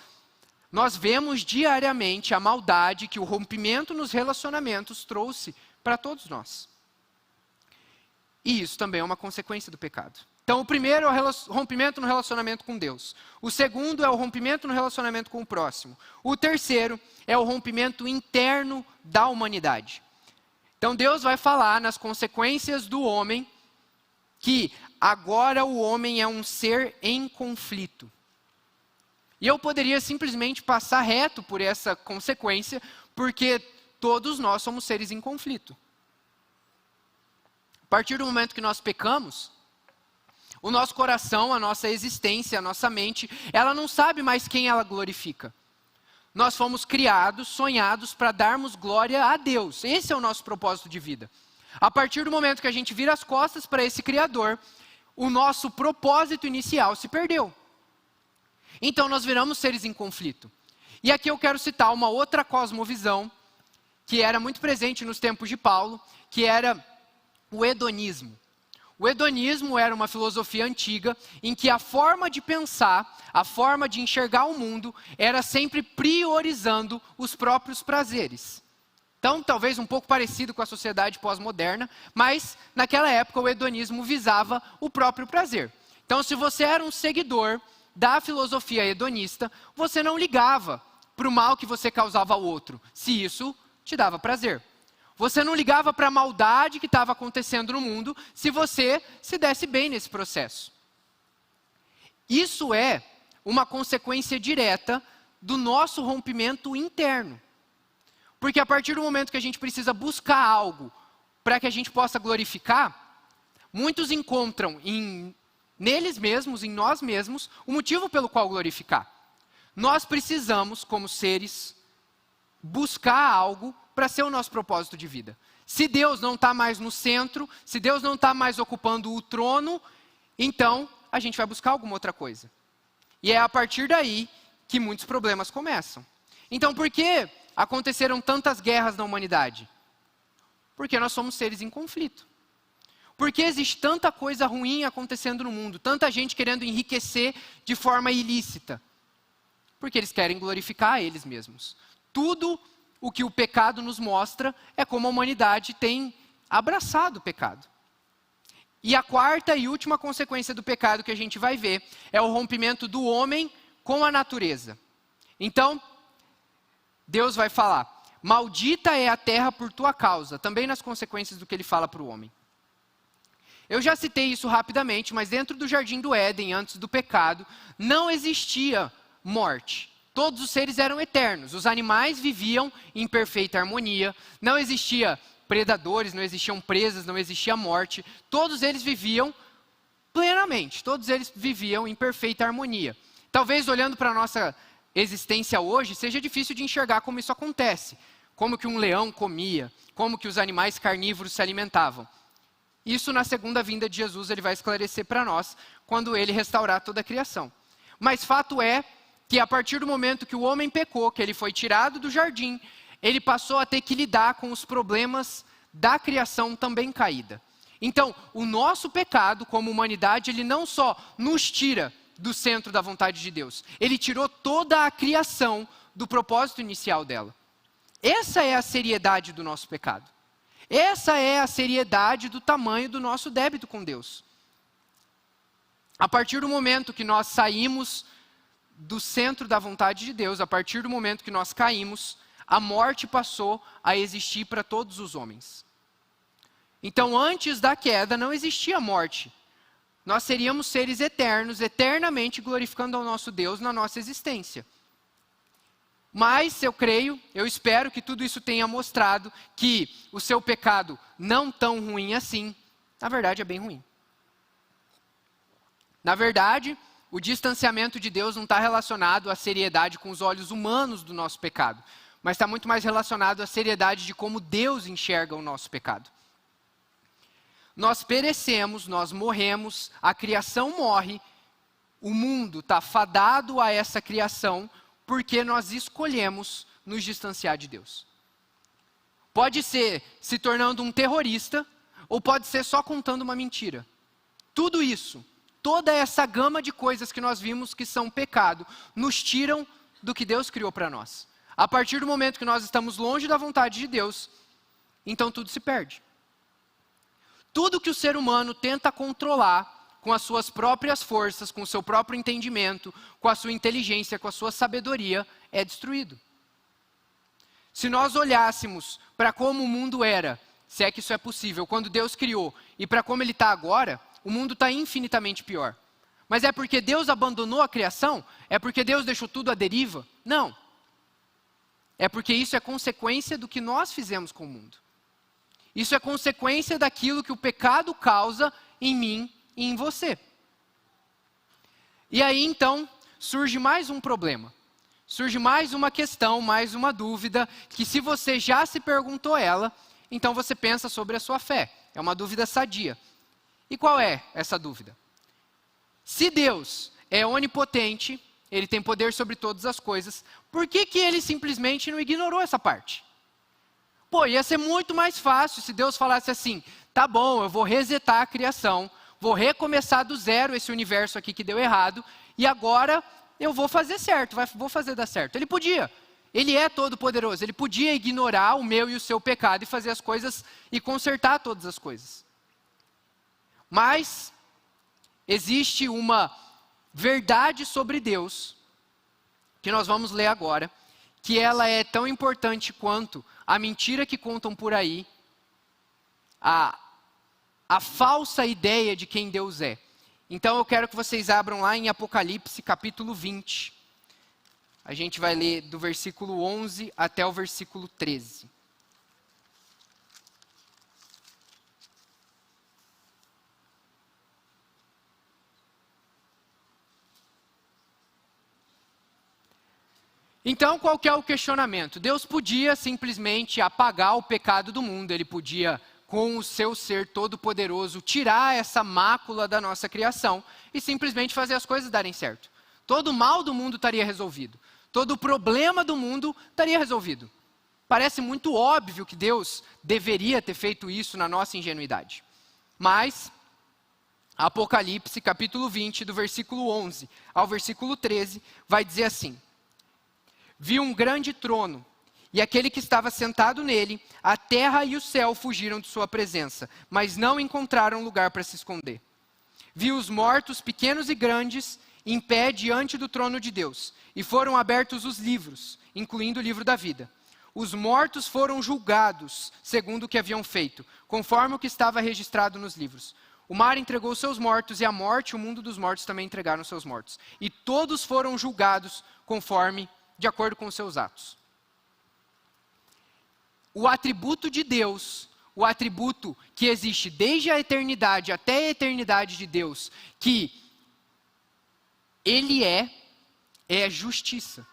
Nós vemos diariamente a maldade que o rompimento nos relacionamentos trouxe para todos nós. E isso também é uma consequência do pecado. Então, o primeiro é o rompimento no relacionamento com Deus. O segundo é o rompimento no relacionamento com o próximo. O terceiro é o rompimento interno da humanidade. Então, Deus vai falar nas consequências do homem que agora o homem é um ser em conflito. E eu poderia simplesmente passar reto por essa consequência, porque todos nós somos seres em conflito. A partir do momento que nós pecamos, o nosso coração, a nossa existência, a nossa mente, ela não sabe mais quem ela glorifica. Nós fomos criados, sonhados para darmos glória a Deus. Esse é o nosso propósito de vida. A partir do momento que a gente vira as costas para esse Criador, o nosso propósito inicial se perdeu. Então nós viramos seres em conflito. E aqui eu quero citar uma outra cosmovisão, que era muito presente nos tempos de Paulo, que era o hedonismo. O hedonismo era uma filosofia antiga, em que a forma de pensar, a forma de enxergar o mundo, era sempre priorizando os próprios prazeres. Então, talvez um pouco parecido com a sociedade pós-moderna, mas naquela época o hedonismo visava o próprio prazer. Então, se você era um seguidor da filosofia hedonista, você não ligava para o mal que você causava ao outro, se isso te dava prazer. Você não ligava para a maldade que estava acontecendo no mundo, se você se desse bem nesse processo. Isso é uma consequência direta do nosso rompimento interno. Porque a partir do momento que a gente precisa buscar algo para que a gente possa glorificar, muitos encontram neles mesmos, em nós mesmos, o motivo pelo qual glorificar. Nós precisamos, como seres, buscar algo para ser o nosso propósito de vida. Se Deus não está mais no centro, se Deus não está mais ocupando o trono, então a gente vai buscar alguma outra coisa. E é a partir daí que muitos problemas começam. Então, por que aconteceram tantas guerras na humanidade? Porque nós somos seres em conflito. Por que existe tanta coisa ruim acontecendo no mundo? Tanta gente querendo enriquecer de forma ilícita? Porque eles querem glorificar a eles mesmos. Tudo o que o pecado nos mostra é como a humanidade tem abraçado o pecado. E a quarta e última consequência do pecado que a gente vai ver é o rompimento do homem com a natureza. Então, Deus vai falar: maldita é a terra por tua causa, também nas consequências do que ele fala para o homem. Eu já citei isso rapidamente, mas dentro do jardim do Éden, antes do pecado, não existia morte. Todos os seres eram eternos, os animais viviam em perfeita harmonia, não existia predadores, não existiam presas, não existia morte, todos eles viviam plenamente, todos eles viviam em perfeita harmonia. Talvez olhando para a nossa existência hoje, seja difícil de enxergar como isso acontece, como que um leão comia, como que os animais carnívoros se alimentavam. Isso na segunda vinda de Jesus ele vai esclarecer para nós, quando ele restaurar toda a criação. Mas fato é que a partir do momento que o homem pecou, que ele foi tirado do jardim, ele passou a ter que lidar com os problemas da criação também caída. Então, o nosso pecado como humanidade, ele não só nos tira do centro da vontade de Deus, ele tirou toda a criação do propósito inicial dela. Essa é a seriedade do nosso pecado. Essa é a seriedade do tamanho do nosso débito com Deus. A partir do momento que nós saímos do centro da vontade de Deus, a partir do momento que nós caímos, a morte passou a existir para todos os homens. Então, antes da queda, não existia morte. Nós seríamos seres eternos, eternamente glorificando ao nosso Deus na nossa existência. Mas eu creio, eu espero que tudo isso tenha mostrado que o seu pecado, não tão ruim assim, na verdade é bem ruim. Na verdade, o distanciamento de Deus não está relacionado à seriedade com os olhos humanos do nosso pecado, mas está muito mais relacionado à seriedade de como Deus enxerga o nosso pecado. Nós perecemos, nós morremos, a criação morre, o mundo está fadado a essa criação, porque nós escolhemos nos distanciar de Deus. Pode ser se tornando um terrorista, ou pode ser só contando uma mentira. Tudo isso, toda essa gama de coisas que nós vimos que são pecado, nos tiram do que Deus criou para nós. A partir do momento que nós estamos longe da vontade de Deus, então tudo se perde. Tudo que o ser humano tenta controlar com as suas próprias forças, com o seu próprio entendimento, com a sua inteligência, com a sua sabedoria, é destruído. Se nós olhássemos para como o mundo era, se é que isso é possível, quando Deus criou, e para como ele está agora, o mundo está infinitamente pior. Mas é porque Deus abandonou a criação? É porque Deus deixou tudo à deriva? Não. É porque isso é consequência do que nós fizemos com o mundo. Isso é consequência daquilo que o pecado causa em mim e em você. E aí então surge mais um problema. Surge mais uma questão, mais uma dúvida, que se você já se perguntou ela, então você pensa sobre a sua fé. É uma dúvida sadia. E qual é essa dúvida? Se Deus é onipotente, ele tem poder sobre todas as coisas, por que ele simplesmente não ignorou essa parte? Pô, ia ser muito mais fácil se Deus falasse assim: tá bom, eu vou resetar a criação, vou recomeçar do zero esse universo aqui que deu errado, e agora eu vou fazer certo, vou fazer dar certo. Ele podia. Ele é todo poderoso, ele podia ignorar o meu e o seu pecado e fazer as coisas e consertar todas as coisas. Mas existe uma verdade sobre Deus, que nós vamos ler agora, que ela é tão importante quanto a mentira que contam por aí, a falsa ideia de quem Deus é. Então eu quero que vocês abram lá em Apocalipse capítulo 20. A gente vai ler do versículo 11 até o versículo 13. Então, qual que é o questionamento? Deus podia simplesmente apagar o pecado do mundo, ele podia, com o seu ser todo-poderoso, tirar essa mácula da nossa criação e simplesmente fazer as coisas darem certo. Todo o mal do mundo estaria resolvido. Todo o problema do mundo estaria resolvido. Parece muito óbvio que Deus deveria ter feito isso na nossa ingenuidade. Mas, Apocalipse capítulo 20, do versículo 11 ao versículo 13, vai dizer assim: Vi um grande trono, e aquele que estava sentado nele, a terra e o céu fugiram de sua presença, mas não encontraram lugar para se esconder. Vi os mortos, pequenos e grandes, em pé diante do trono de Deus, e foram abertos os livros, incluindo o livro da vida. Os mortos foram julgados, segundo o que haviam feito, conforme o que estava registrado nos livros. O mar entregou seus mortos, e a morte e o mundo dos mortos também entregaram seus mortos. E todos foram julgados conforme de acordo com os seus atos. O atributo de Deus, o atributo que existe desde a eternidade até a eternidade de Deus, que Ele é justiça.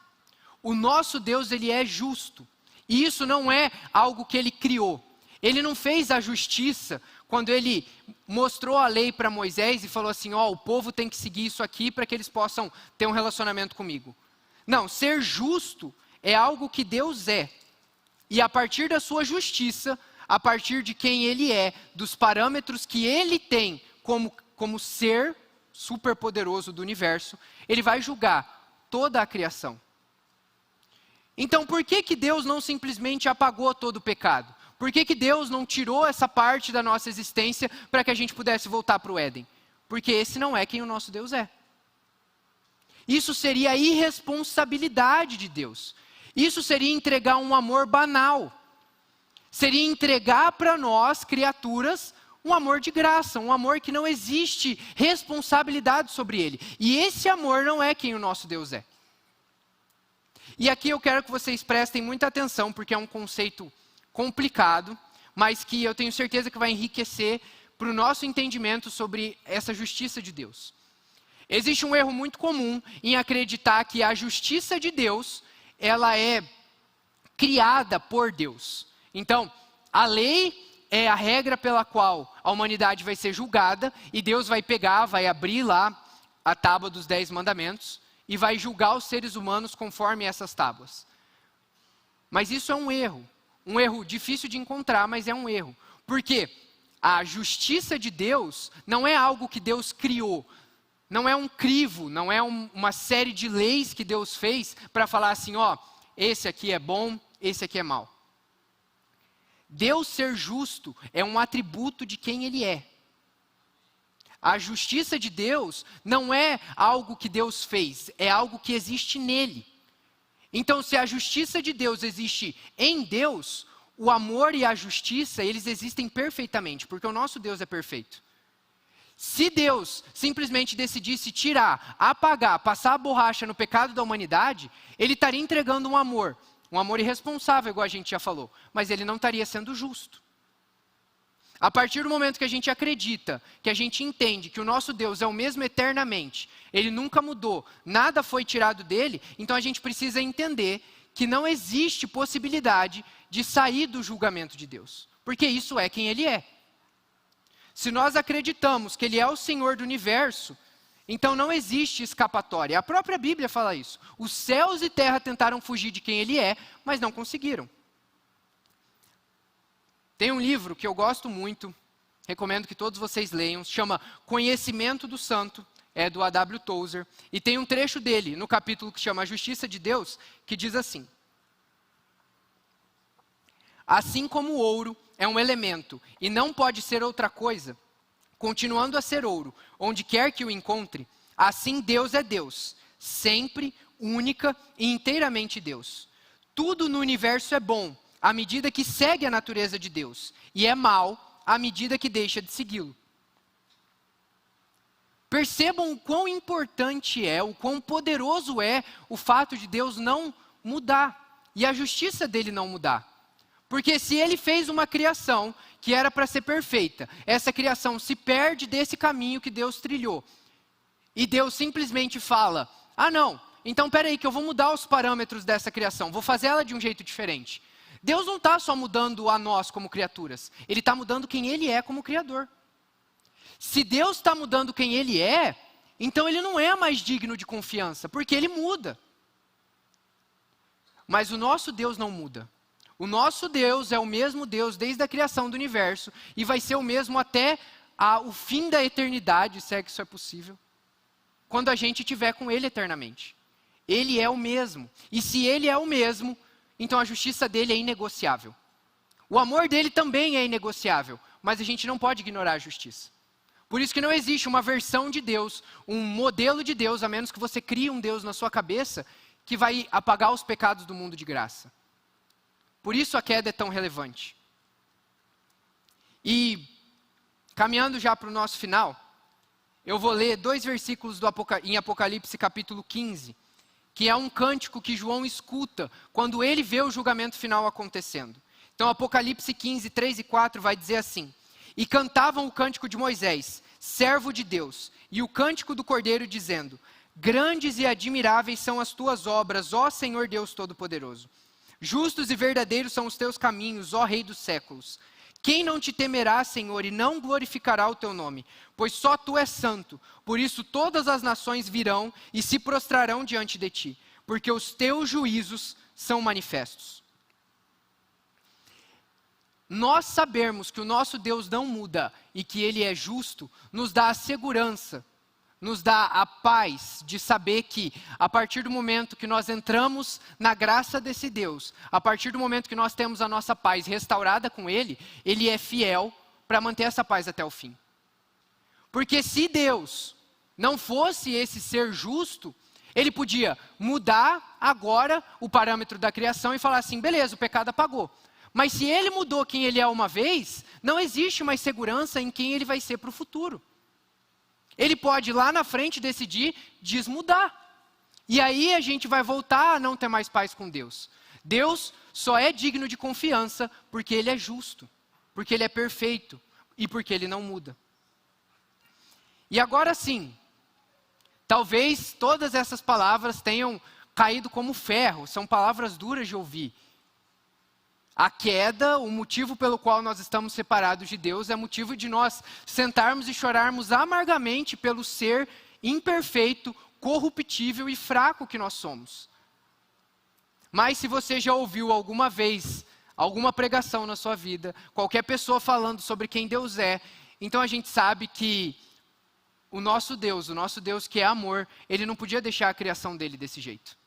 O nosso Deus, Ele é justo. E isso não é algo que Ele criou. Ele não fez a justiça quando Ele mostrou a lei para Moisés e falou assim, o povo tem que seguir isso aqui para que eles possam ter um relacionamento comigo. Não, ser justo é algo que Deus é. E a partir da sua justiça, a partir de quem Ele é, dos parâmetros que Ele tem como ser superpoderoso do universo, Ele vai julgar toda a criação. Então, por que Deus não simplesmente apagou todo o pecado? Por que Deus não tirou essa parte da nossa existência para que a gente pudesse voltar para o Éden? Porque esse não é quem o nosso Deus é. Isso seria a irresponsabilidade de Deus. Isso seria entregar um amor banal. Seria entregar para nós, criaturas, um amor de graça, um amor que não existe responsabilidade sobre ele. E esse amor não é quem o nosso Deus é. E aqui eu quero que vocês prestem muita atenção, porque é um conceito complicado, mas que eu tenho certeza que vai enriquecer para o nosso entendimento sobre essa justiça de Deus. Existe um erro muito comum em acreditar que a justiça de Deus, ela é criada por Deus. Então, a lei é a regra pela qual a humanidade vai ser julgada, e Deus vai pegar, vai abrir lá a tábua dos 10 mandamentos, e vai julgar os seres humanos conforme essas tábuas. Mas isso é um erro difícil de encontrar, mas é um erro. Porque a justiça de Deus não é algo que Deus criou, não é um crivo, não é uma série de leis que Deus fez para falar assim, esse aqui é bom, esse aqui é mau. Deus ser justo é um atributo de quem Ele é. A justiça de Deus não é algo que Deus fez, é algo que existe nele. Então, se a justiça de Deus existe em Deus, o amor e a justiça, eles existem perfeitamente, porque o nosso Deus é perfeito. Se Deus simplesmente decidisse tirar, apagar, passar a borracha no pecado da humanidade, Ele estaria entregando um amor irresponsável, igual a gente já falou, mas Ele não estaria sendo justo. A partir do momento que a gente acredita, que a gente entende que o nosso Deus é o mesmo eternamente, Ele nunca mudou, nada foi tirado dele, então a gente precisa entender que não existe possibilidade de sair do julgamento de Deus, porque isso é quem Ele é. Se nós acreditamos que Ele é o Senhor do universo, então não existe escapatória. A própria Bíblia fala isso. Os céus e terra tentaram fugir de quem Ele é, mas não conseguiram. Tem um livro que eu gosto muito, recomendo que todos vocês leiam, se chama Conhecimento do Santo, é do A.W. Tozer, e tem um trecho dele, no capítulo que chama A Justiça de Deus, que diz assim: Assim como o ouro é um elemento e não pode ser outra coisa, continuando a ser ouro, onde quer que o encontre, assim Deus é Deus, sempre, única e inteiramente Deus. Tudo no universo é bom, à medida que segue a natureza de Deus, e é mal, à medida que deixa de segui-lo. Percebam o quão importante é, o quão poderoso é o fato de Deus não mudar, e a justiça dele não mudar. Porque se ele fez uma criação que era para ser perfeita, essa criação se perde desse caminho que Deus trilhou. E Deus simplesmente fala, não, então peraí que eu vou mudar os parâmetros dessa criação, vou fazer ela de um jeito diferente. Deus não está só mudando a nós como criaturas, Ele está mudando quem Ele é como Criador. Se Deus está mudando quem Ele é, então Ele não é mais digno de confiança, porque Ele muda. Mas o nosso Deus não muda. O nosso Deus é o mesmo Deus desde a criação do universo e vai ser o mesmo até o fim da eternidade, se é que isso é possível, quando a gente estiver com Ele eternamente. Ele é o mesmo. E se Ele é o mesmo, então a justiça dele é inegociável. O amor dele também é inegociável, mas a gente não pode ignorar a justiça. Por isso que não existe uma versão de Deus, um modelo de Deus, a menos que você crie um Deus na sua cabeça, que vai apagar os pecados do mundo de graça. Por isso a queda é tão relevante. E, caminhando já para o nosso final, eu vou ler 2 versículos em Apocalipse capítulo 15, que é um cântico que João escuta quando ele vê o julgamento final acontecendo. Então Apocalipse 15, 3 e 4 vai dizer assim: E cantavam o cântico de Moisés, servo de Deus, e o cântico do Cordeiro dizendo, Grandes e admiráveis são as tuas obras, ó Senhor Deus Todo-Poderoso. Justos e verdadeiros são os teus caminhos, ó Rei dos séculos. Quem não te temerá, Senhor, e não glorificará o teu nome? Pois só tu és santo, por isso todas as nações virão e se prostrarão diante de ti, porque os teus juízos são manifestos. Nós sabermos que o nosso Deus não muda e que Ele é justo, nos dá a segurança, nos dá a paz de saber que, a partir do momento que nós entramos na graça desse Deus, a partir do momento que nós temos a nossa paz restaurada com Ele, Ele é fiel para manter essa paz até o fim. Porque se Deus não fosse esse ser justo, Ele podia mudar agora o parâmetro da criação e falar assim, beleza, o pecado apagou. Mas se Ele mudou quem Ele é uma vez, não existe mais segurança em quem Ele vai ser para o futuro. Ele pode lá na frente decidir desmudar. E aí a gente vai voltar a não ter mais paz com Deus. Deus só é digno de confiança porque Ele é justo, porque Ele é perfeito e porque Ele não muda. E agora sim, talvez todas essas palavras tenham caído como ferro, são palavras duras de ouvir. A queda, o motivo pelo qual nós estamos separados de Deus, é motivo de nós sentarmos e chorarmos amargamente pelo ser imperfeito, corruptível e fraco que nós somos. Mas se você já ouviu alguma vez, alguma pregação na sua vida, qualquer pessoa falando sobre quem Deus é, então a gente sabe que o nosso Deus que é amor, Ele não podia deixar a criação dele desse jeito.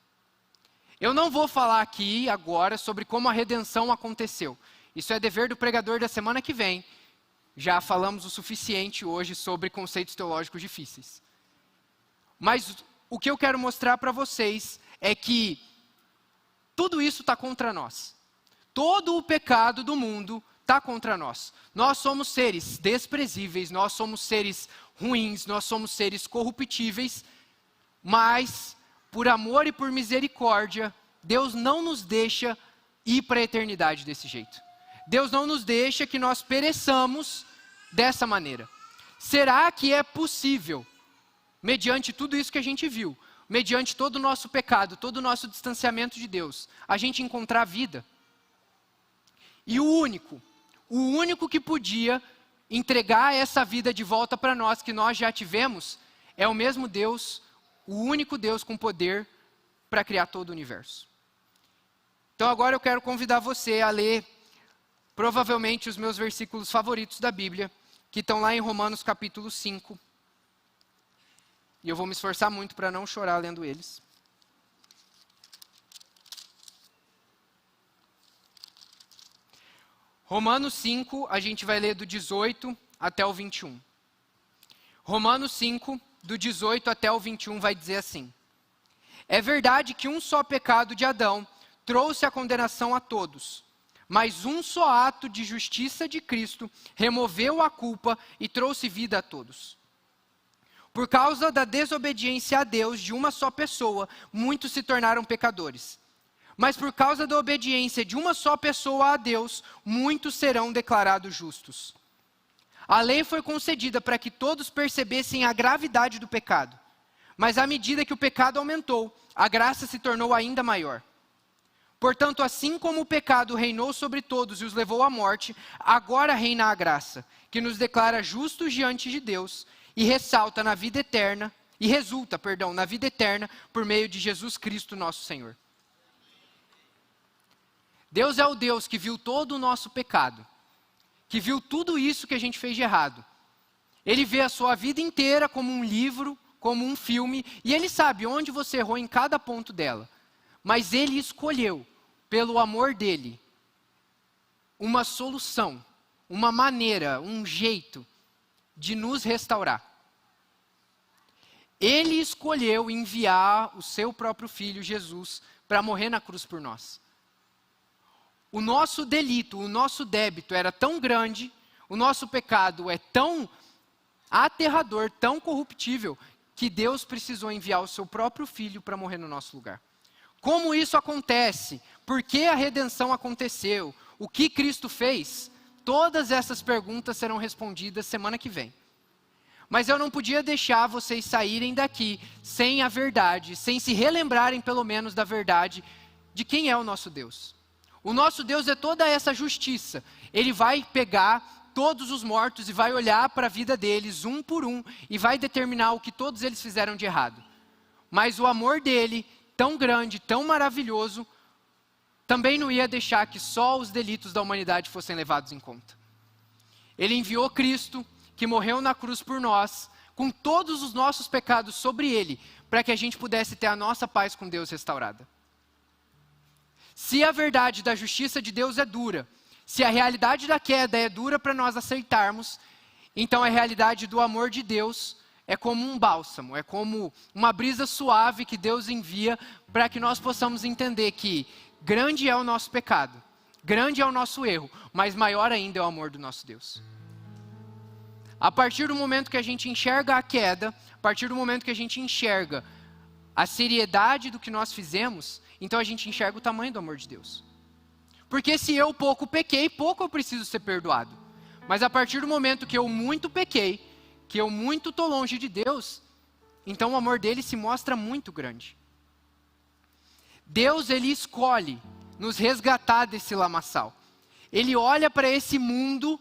Eu não vou falar aqui agora sobre como a redenção aconteceu. Isso é dever do pregador da semana que vem. Já falamos o suficiente hoje sobre conceitos teológicos difíceis. Mas o que eu quero mostrar para vocês é que tudo isso está contra nós. Todo o pecado do mundo está contra nós. Nós somos seres desprezíveis, nós somos seres ruins, nós somos seres corruptíveis, mas por amor e por misericórdia, Deus não nos deixa ir para a eternidade desse jeito. Deus não nos deixa que nós pereçamos dessa maneira. Será que é possível, mediante tudo isso que a gente viu, mediante todo o nosso pecado, todo o nosso distanciamento de Deus, a gente encontrar vida? E o único que podia entregar essa vida de volta para nós, que nós já tivemos, é o mesmo Deus, o único Deus com poder para criar todo o universo. Então agora eu quero convidar você a ler provavelmente os meus versículos favoritos da Bíblia, que estão lá em Romanos capítulo 5. E eu vou me esforçar muito para não chorar lendo eles. Romanos 5, a gente vai ler do 18 até o 21. Romanos 5, do 18 até o 21, vai dizer assim: é verdade que um só pecado de Adão trouxe a condenação a todos, mas um só ato de justiça de Cristo removeu a culpa e trouxe vida a todos. Por causa da desobediência a Deus de uma só pessoa, muitos se tornaram pecadores. Mas por causa da obediência de uma só pessoa a Deus, muitos serão declarados justos. A lei foi concedida para que todos percebessem a gravidade do pecado. Mas à medida que o pecado aumentou, a graça se tornou ainda maior. Portanto, assim como o pecado reinou sobre todos e os levou à morte, agora reina a graça, que nos declara justos diante de Deus e resulta na vida eterna por meio de Jesus Cristo, nosso Senhor. Deus é o Deus que viu todo o nosso pecado, que viu tudo isso que a gente fez de errado. Ele vê a sua vida inteira como um livro, como um filme, e Ele sabe onde você errou em cada ponto dela. Mas Ele escolheu, pelo amor dEle, uma solução, uma maneira, um jeito de nos restaurar. Ele escolheu enviar o seu próprio Filho, Jesus, para morrer na cruz por nós. O nosso delito, o nosso débito era tão grande, o nosso pecado é tão aterrador, tão corruptível, que Deus precisou enviar o seu próprio Filho para morrer no nosso lugar. Como isso acontece? Por que a redenção aconteceu? O que Cristo fez? Todas essas perguntas serão respondidas semana que vem. Mas eu não podia deixar vocês saírem daqui sem a verdade, sem se relembrarem pelo menos da verdade de quem é o nosso Deus. O nosso Deus é toda essa justiça. Ele vai pegar todos os mortos e vai olhar para a vida deles, um por um, e vai determinar o que todos eles fizeram de errado. Mas o amor dele, tão grande, tão maravilhoso, também não ia deixar que só os delitos da humanidade fossem levados em conta. Ele enviou Cristo, que morreu na cruz por nós, com todos os nossos pecados sobre ele, para que a gente pudesse ter a nossa paz com Deus restaurada. Se a verdade da justiça de Deus é dura, se a realidade da queda é dura para nós aceitarmos, então a realidade do amor de Deus é como um bálsamo, é como uma brisa suave que Deus envia para que nós possamos entender que grande é o nosso pecado, grande é o nosso erro, mas maior ainda é o amor do nosso Deus. A partir do momento que a gente enxerga a queda, a partir do momento que a gente enxerga a seriedade do que nós fizemos, então a gente enxerga o tamanho do amor de Deus. Porque se eu pouco pequei, pouco eu preciso ser perdoado. Mas a partir do momento que eu muito pequei, que eu muito estou longe de Deus, então o amor dele se mostra muito grande. Deus, ele escolhe nos resgatar desse lamaçal. Ele olha para esse mundo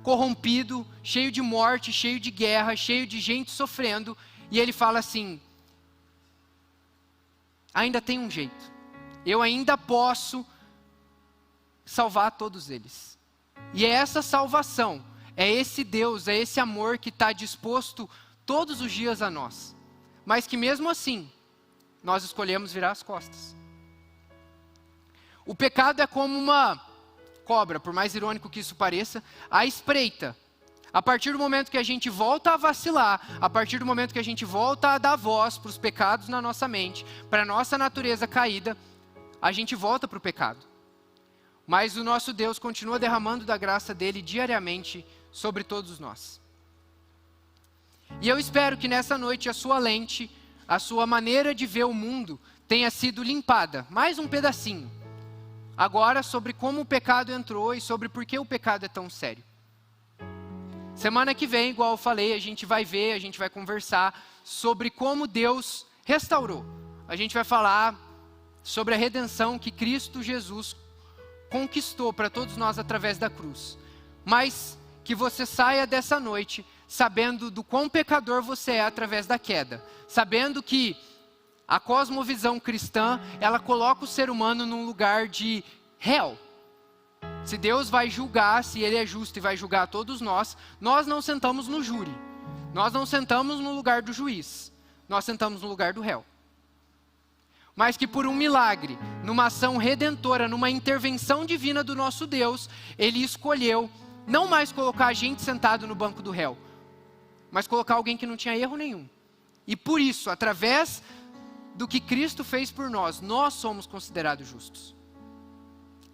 corrompido, cheio de morte, cheio de guerra, cheio de gente sofrendo, e ele fala assim: ainda tem um jeito, eu ainda posso salvar todos eles. E é essa salvação, é esse Deus, é esse amor que está disposto todos os dias a nós, mas que mesmo assim, nós escolhemos virar as costas. O pecado é como uma cobra, por mais irônico que isso pareça, à espreita. A partir do momento que a gente volta a vacilar, a partir do momento que a gente volta a dar voz para os pecados na nossa mente, para a nossa natureza caída, a gente volta para o pecado. Mas o nosso Deus continua derramando da graça dele diariamente sobre todos nós. E eu espero que nessa noite a sua lente, a sua maneira de ver o mundo tenha sido limpada, mais um pedacinho. Agora sobre como o pecado entrou e sobre por que o pecado é tão sério. Semana que vem, igual eu falei, a gente vai ver, a gente vai conversar sobre como Deus restaurou. A gente vai falar sobre a redenção que Cristo Jesus conquistou para todos nós através da cruz. Mas que você saia dessa noite sabendo do quão pecador você é através da queda. Sabendo que a cosmovisão cristã, ela coloca o ser humano num lugar de réu. Se Deus vai julgar, se Ele é justo e vai julgar todos nós não sentamos no júri. Nós não sentamos no lugar do juiz. Nós sentamos no lugar do réu. mas que por um milagre, numa ação redentora, numa intervenção divina do nosso Deus, Ele escolheu não mais colocar a gente sentado no banco do réu, mas colocar alguém que não tinha erro nenhum. E por isso, através do que Cristo fez por nós, nós somos considerados justos.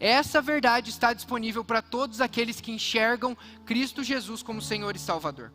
Essa verdade está disponível para todos aqueles que enxergam Cristo Jesus como Senhor e Salvador.